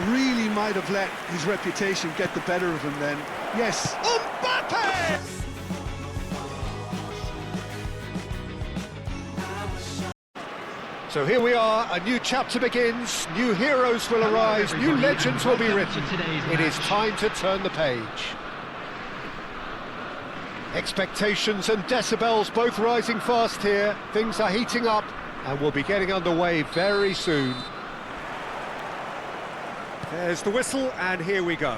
really might have let his reputation get the better of him then. Yes. Mbappe! So here we are, a new chapter begins, new heroes will arise, new legends will be written. It is time to turn the page. Expectations and decibels both rising fast here. Things are heating up and we'll be getting underway very soon. There's the whistle and here we go.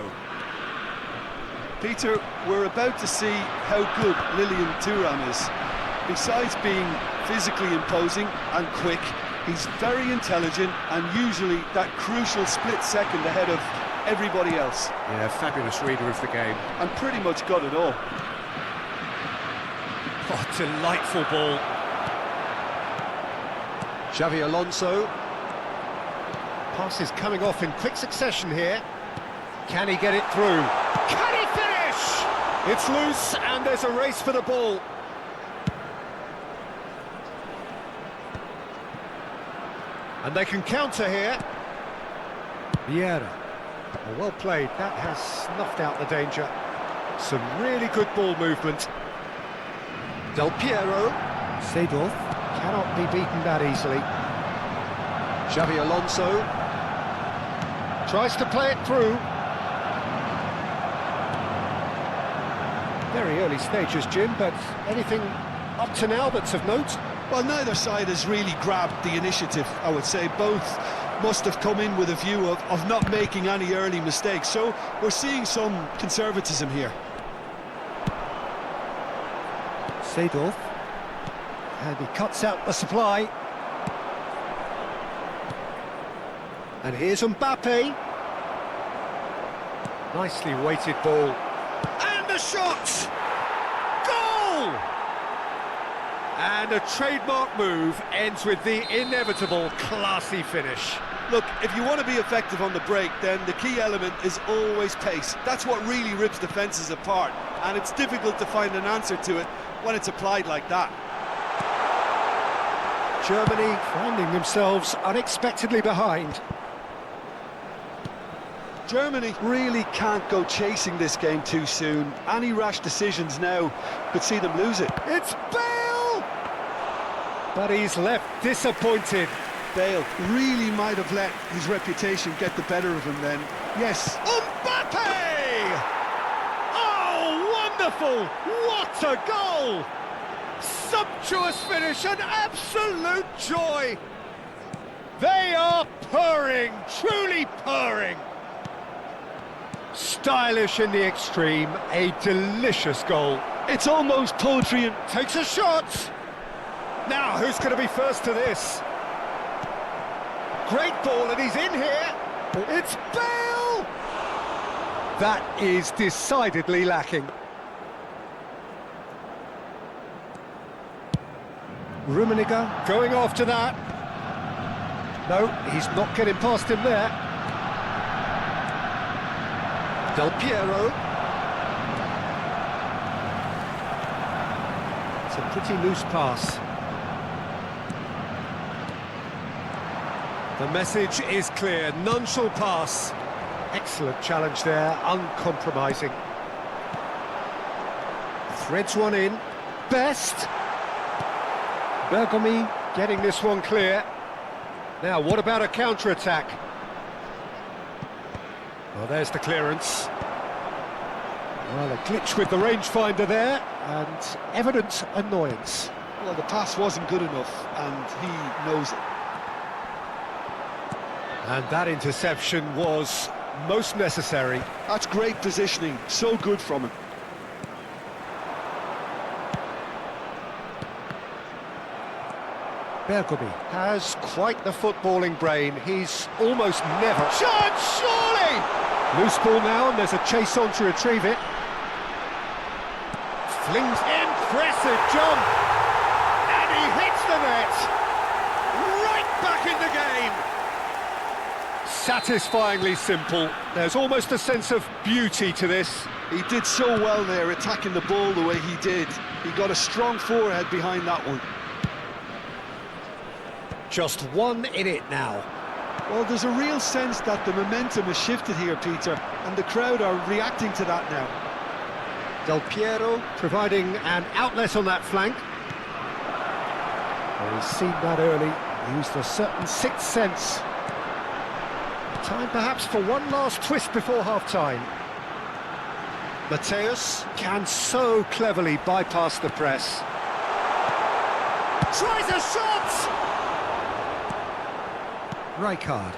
Peter, we're about to see how good Lilian Thuram is. Besides being physically imposing and quick, he's very intelligent and usually that crucial split second ahead of everybody else. Yeah, fabulous reader of the game. And pretty much got it all. Oh, delightful ball. Xavi Alonso. Pass is coming off in quick succession here. Can he get it through? Can he finish? It's loose and there's a race for the ball. And they can counter here. Vieira. Oh, well played. That has snuffed out the danger. Some really good ball movement. Del Piero. Seedorf cannot be beaten that easily. Xavi Alonso tries to play it through. Very early stages, Jim, but anything up to now that's of note? Well, neither side has really grabbed the initiative, I would say. Both must have come in with a view of not making any early mistakes, so we're seeing some conservatism here. Seedorf. And he cuts out the supply. And here's Mbappe. Nicely weighted ball. And the shot! Goal! And a trademark move ends with the inevitable classy finish. Look, if you want to be effective on the break, then the key element is always pace. That's what really rips defences apart, and it's difficult to find an answer to it when it's applied like that. Germany finding themselves unexpectedly behind. Germany really can't go chasing this game too soon. Any rash decisions now could see them lose it. It's Bale! But he's left disappointed. Bale really might have let his reputation get the better of him then. Yes. Mbappe! Oh, wonderful! What a goal! Sumptuous finish, an absolute joy! They are purring, truly purring! Stylish in the extreme, a delicious goal. It's almost poetry and Takes a shot! Now, who's going to be first to this? Great ball, and he's in here! It's Bale! That is decidedly lacking. Rummenigge going after that. No, he's not getting past him there. Del Piero. It's a pretty loose pass. The message is clear, none shall pass. Excellent challenge there, uncompromising. Threads one in. Best. Bergomi getting this one clear. Now, what about a counter-attack? Well, there's the clearance. Well, a glitch with the rangefinder there, and evident annoyance. well, the pass wasn't good enough, and he knows it. And that interception was most necessary. That's great positioning, so good from him. Bergomi has quite the footballing brain. He's almost never... Chance, surely! Loose ball now, and there's a chase on to retrieve it. Flings... Impressive jump! And he hits the net! Right back in the game! Satisfyingly simple. There's almost a sense of beauty to this. He did so well there, attacking the ball the way he did. He got a strong forehead behind that one. Just one in it now. Well, there's a real sense that the momentum has shifted here, Peter, and the crowd are reacting to that now. Del Piero providing an outlet on that flank. Well, he's seen that early, used a certain sixth sense. Time perhaps for one last twist before half-time. Mateus can so cleverly bypass the press. Tries a shot! Rijkaard.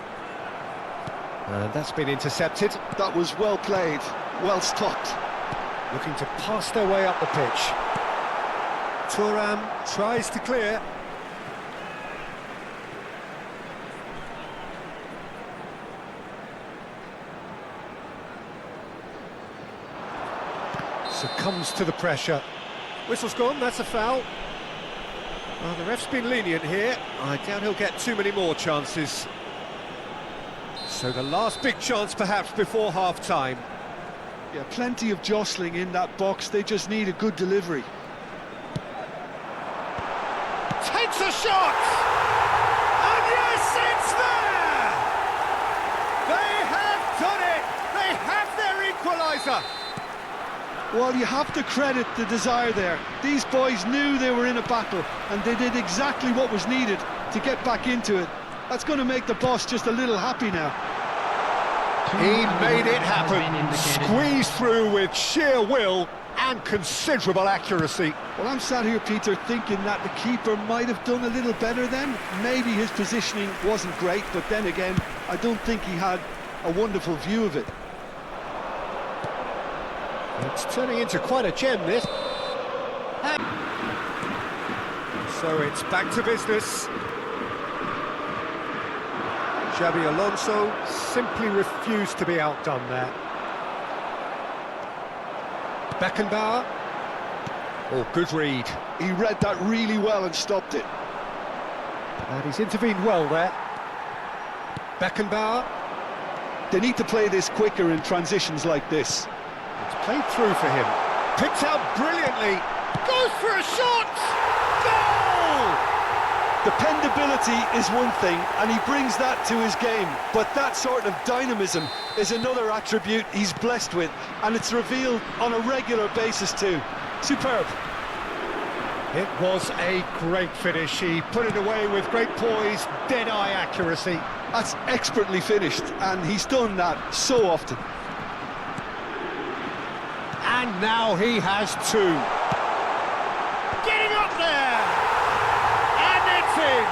And that's been intercepted. That was well played, well stopped. Looking to pass their way up the pitch. Thuram tries to clear. Succumbs to the pressure. Whistle's gone, that's a foul. Well, the ref's been lenient here. I doubt he'll get too many more chances. So the last big chance perhaps before half-time. Yeah, plenty of jostling in that box, they just need a good delivery. Takes a shot! And yes, it's there! They have done it! They have their equaliser! Well, you have to credit the desire there. These boys knew they were in a battle, and they did exactly what was needed to get back into it. That's going to make the boss just a little happy now. He made it happen, squeezed through with sheer will and considerable accuracy. Well, I'm sat here, Peter, thinking that the keeper might have done a little better then. Maybe his positioning wasn't great, but then again, I don't think he had a wonderful view of it. It's turning into quite a gem, this. So it's back to business. Xabi Alonso simply refused to be outdone there. Beckenbauer. Oh, good read. He read that really well and stopped it. And he's intervened well there. Beckenbauer. They need to play this quicker in transitions like this. It's played through for him. Picked out brilliantly. Goes for a shot! Goal! Dependability is one thing, and he brings that to his game, but that sort of dynamism is another attribute he's blessed with, and it's revealed on a regular basis too. Superb. It was a great finish. He put it away with great poise, dead-eye accuracy. That's expertly finished, and he's done that so often. And now he has two. Getting up there! And it's in!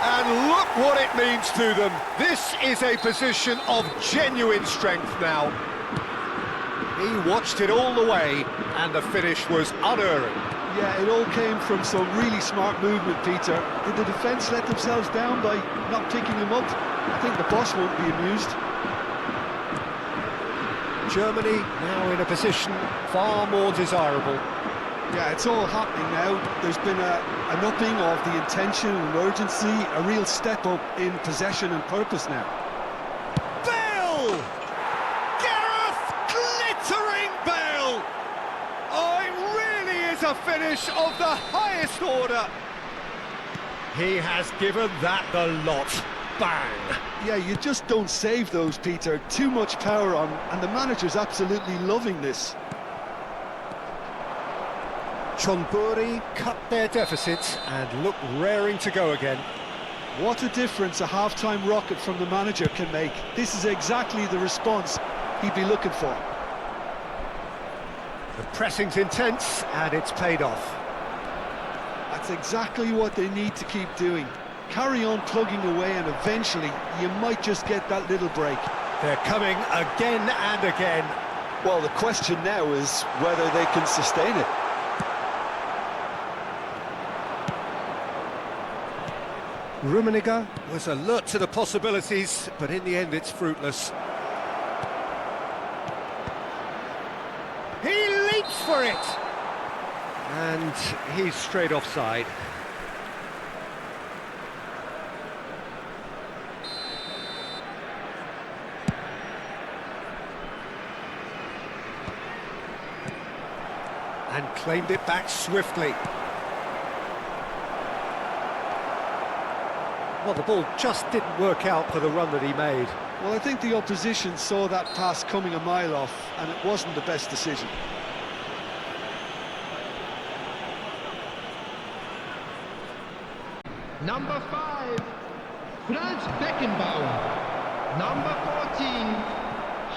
And look what it means to them. This is a position of genuine strength now. He watched it all the way, and the finish was unerring. Yeah, it all came from some really smart movement, Peter. Did the defence let themselves down by not picking him up? I think the boss won't be amused. Germany now in a position far more desirable. Yeah, it's all happening now. There's been an upping of the intention and urgency, a real step up in possession and purpose now. Bale! Gareth glittering Bale! Oh, it really is a finish of the highest order. He has given that the lot. Bang! Yeah, you just don't save those, Peter. Too much power on, and the manager's absolutely loving this. Chonburi cut their deficit and look raring to go again. What a difference a half-time rocket from the manager can make. This is exactly the response he'd be looking for. The pressing's intense, and it's paid off. That's exactly what they need to keep doing. Carry on plugging away, and eventually you might just get that little break. They're coming again and again. Well, the question now is whether they can sustain it. Rummenigge was alert to the possibilities, but in the end it's fruitless. He leaps for it! And he's straight offside. And claimed it back swiftly. Well, the ball just didn't work out for the run that he made. Well, I think the opposition saw that pass coming a mile off, and it wasn't the best decision. Number 5, Franz Beckenbauer. Number 14,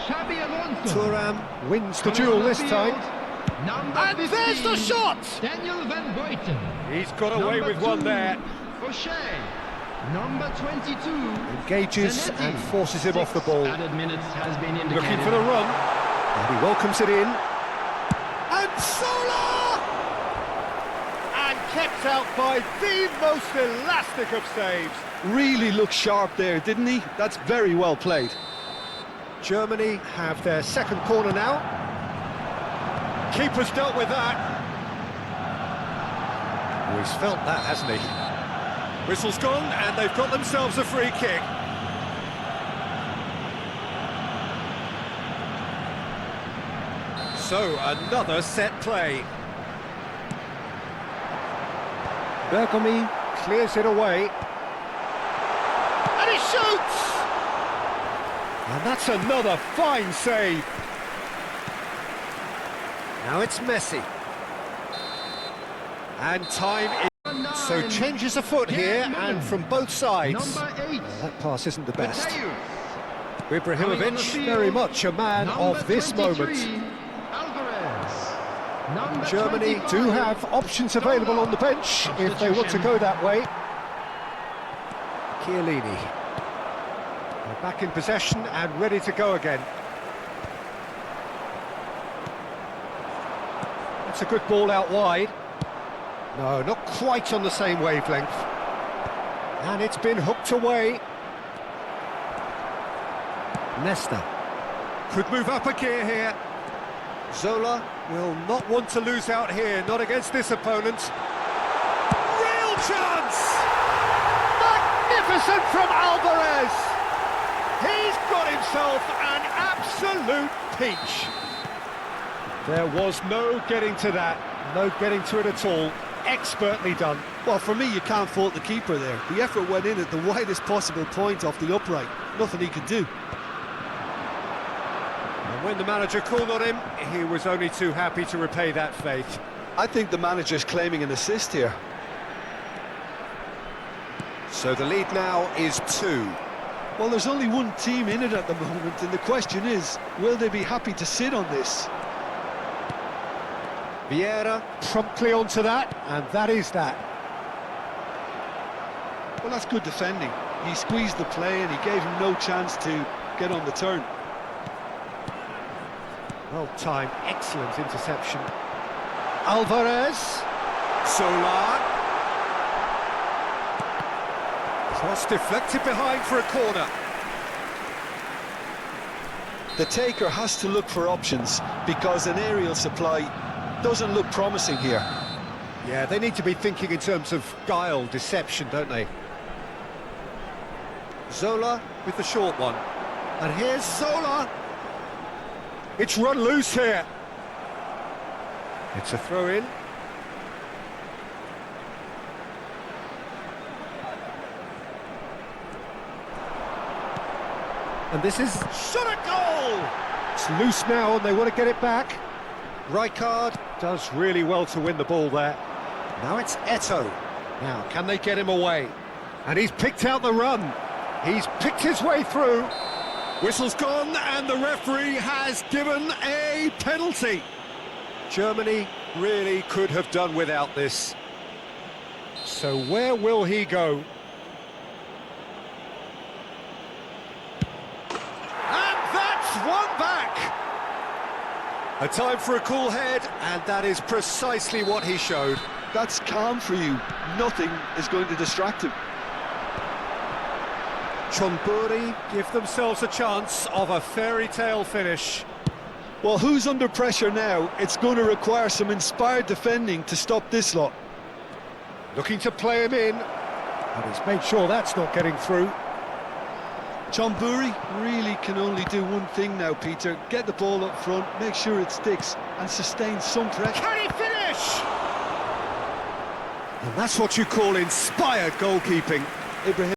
Xabi Alonso. Thuram wins the duel this time. Number And 15, there's the shot! Daniel Van Buiten. He's got away Number with one 2, there. O'Shea. Number 22, Engages Zanetti. and forces him off the ball. Added minutes has been indicated. Looking for the run. And he welcomes it in. And Sola! And kept out by the most elastic of saves. Really looked sharp there, didn't he? That's very well played. Germany have their second corner now. Keeper's dealt with that. Oh, he's felt that, hasn't he? Whistle's gone, and they've got themselves a free kick. So, another set play. Bergomi clears it away. And he shoots! And that's another fine save. Now it's Messi. And time is... So changes afoot here, and from both sides. Number 8, That pass isn't the best. Mateus. Ibrahimovic, very much a man of this moment. Alvarez. Number Germany 25, do have options available on the bench if they want to go that way. Chiellini. They're back in possession and ready to go again. That's a good ball out wide. No, not quite on the same wavelength. And it's been hooked away. Nesta. Could move up a gear here. Zola will not want to lose out here, not against this opponent. Real chance! Magnificent from Alvarez! He's got himself an absolute peach. There was no getting to that, no getting to it at all. Expertly done. Well, for me, you can't fault the keeper there. The effort went in at the widest possible point off the upright. Nothing he could do. And when the manager called on him, he was only too happy to repay that faith. I think the manager's claiming an assist here. So the lead now is 2. Well, there's only one team in it at the moment, and the question is, will they be happy to sit on this? Vieira promptly onto that, and that is that. Well, that's good defending. He squeezed the play and he gave him no chance to get on the turn. Well timed, excellent interception. Alvarez. Sola. Cross deflected behind for a corner. The taker has to look for options because an aerial supply doesn't look promising here. Yeah, they need to be thinking in terms of guile, deception, don't they? Zola with the short one. And here's Zola. It's run loose here. It's a throw-in. And this is shot at goal! It's loose now and they want to get it back. Rijkaard does really well to win the ball there. Now it's Eto'o. Now, can they get him away? And he's picked out the run. He's picked his way through. Whistle's gone and the referee has given a penalty. Germany really could have done without this. So where will he go? And that's one back! A time for a cool head, and that is precisely what he showed. That's calm for you. Nothing is going to distract him. Chonburi give themselves a chance of a fairy tale finish. Well, who's under pressure now? It's going to require some inspired defending to stop this lot. Looking to play him in, and he's made sure that's not getting through. Chonburi really can only do one thing now, Peter. Get the ball up front, make sure it sticks, and sustain some pressure. Can he finish? And that's what you call inspired goalkeeping. Ibrahim